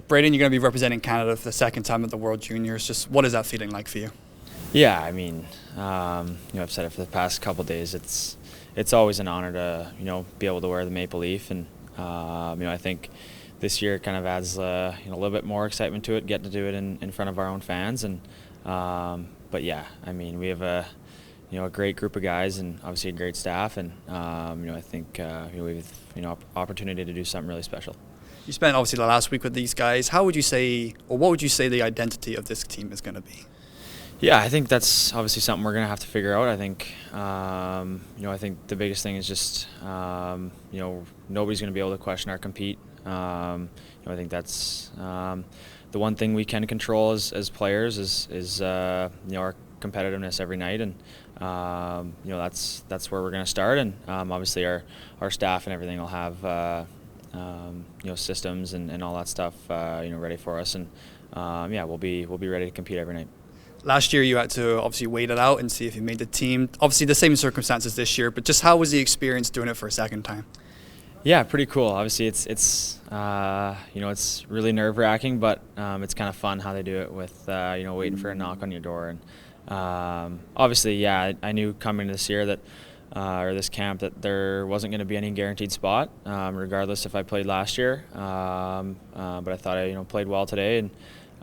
Brayden, you're going to be representing Canada for the second time at the World Juniors. Just what is that feeling like for you? Yeah, I mean, I've said it for the past couple of days. It's always an honor to be able to wear the maple leaf, and I think this year kind of adds a little bit more excitement to it, getting to do it in front of our own fans. And but yeah, I mean, we have a great group of guys and obviously a great staff, and I think we have opportunity to do something really special. You spent obviously the last week with these guys. How would you say, or what would you say the identity of this team is going to be? Yeah, I think that's obviously something we're gonna have to figure out. I think I think the biggest thing is just nobody's gonna be able to question our compete. I think that's the one thing we can control as players is our competitiveness every night, and that's where we're gonna start. And obviously our staff and everything will have systems and all that stuff ready for us, and we'll be ready to compete every night. Last year you had to obviously wait it out and see if you made the team. Obviously the same circumstances this year, but just how was the experience doing it for a second time? Yeah, pretty cool. Obviously it's really nerve-wracking, but it's kind of fun how they do it with waiting for a knock on your door. And obviously, yeah, I knew coming this year that or this camp that there wasn't going to be any guaranteed spot, regardless if I played last year. But I thought I played well today, and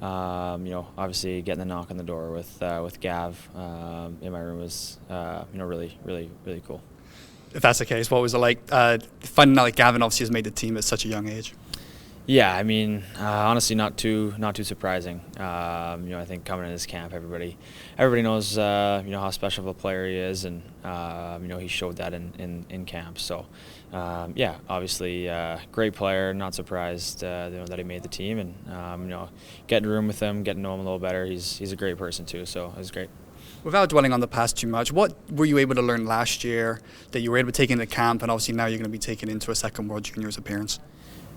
obviously getting the knock on the door with Gav in my room was really cool. If that's the case, what was it like finding out like Gavin obviously has made the team at such a young age? Yeah, I mean, honestly, not too surprising. I think coming into this camp, everybody knows how special of a player he is, and he showed that in camp. So obviously, great player. Not surprised that he made the team, and getting in a room with him, getting to know him a little better. He's a great person too, so it was great. Without dwelling on the past too much, what were you able to learn last year that you were able to take into camp, and obviously now you're going to be taken into a second World Juniors appearance?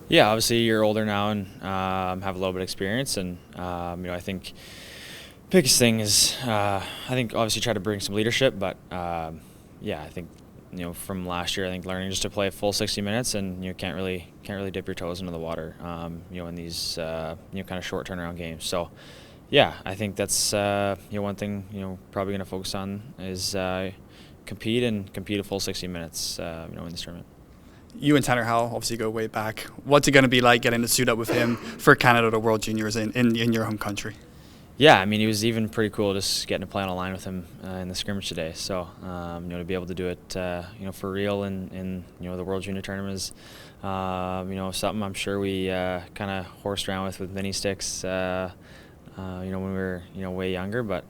Yeah, obviously you're older now and have a little bit of experience, and I think biggest thing is I think obviously try to bring some leadership, but I think from last year I think learning just to play a full 60 minutes, and you can't really dip your toes into the water in these kind of short turnaround games. So yeah, I think that's one thing probably going to focus on is compete a full 60 minutes in this tournament. You and Tanner Howell obviously go way back. What's it going to be like getting to suit up with him for Canada to World Juniors in your home country? Yeah, I mean, it was even pretty cool just getting to play on a line with him in the scrimmage today. So to be able to do it for real in the World Junior tournament is something I'm sure we kind of horsed around with mini sticks when we were way younger. But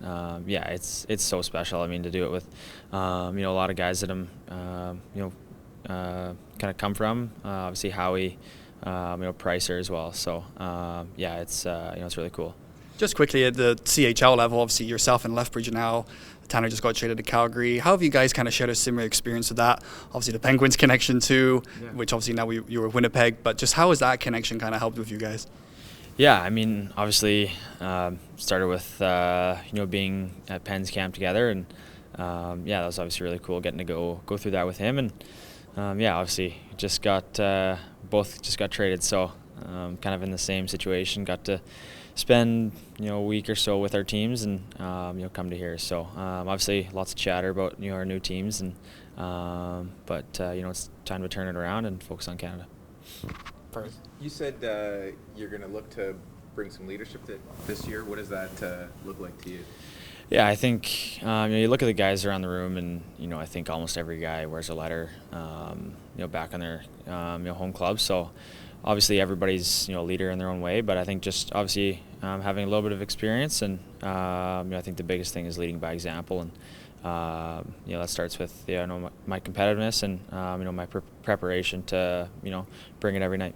it's so special. I mean, to do it with a lot of guys that I'm kind of come from, obviously Howie, Pricer as well. So it's really cool. Just quickly at the CHL level, obviously yourself and Lethbridge now. Tanner just got traded to Calgary. How have you guys kind of shared a similar experience of that? Obviously the Penguins connection too, which obviously now you were Winnipeg. But just how has that connection kind of helped with you guys? Yeah, I mean, obviously started with being at Penn's camp together, and that was obviously really cool getting to go through that with him. And obviously both just got traded, so kind of in the same situation. Got to spend a week or so with our teams, and come to here. So obviously lots of chatter about our new teams, and but it's time to turn it around and focus on Canada. Perfect. You said you're going to look to bring some leadership this year. What does that look like to you? Yeah, I think you look at the guys around the room, and I think almost every guy wears a letter, back on their home club. So obviously everybody's a leader in their own way, but I think just obviously having a little bit of experience, and I think the biggest thing is leading by example, and that starts with my competitiveness and my preparation to bring it every night.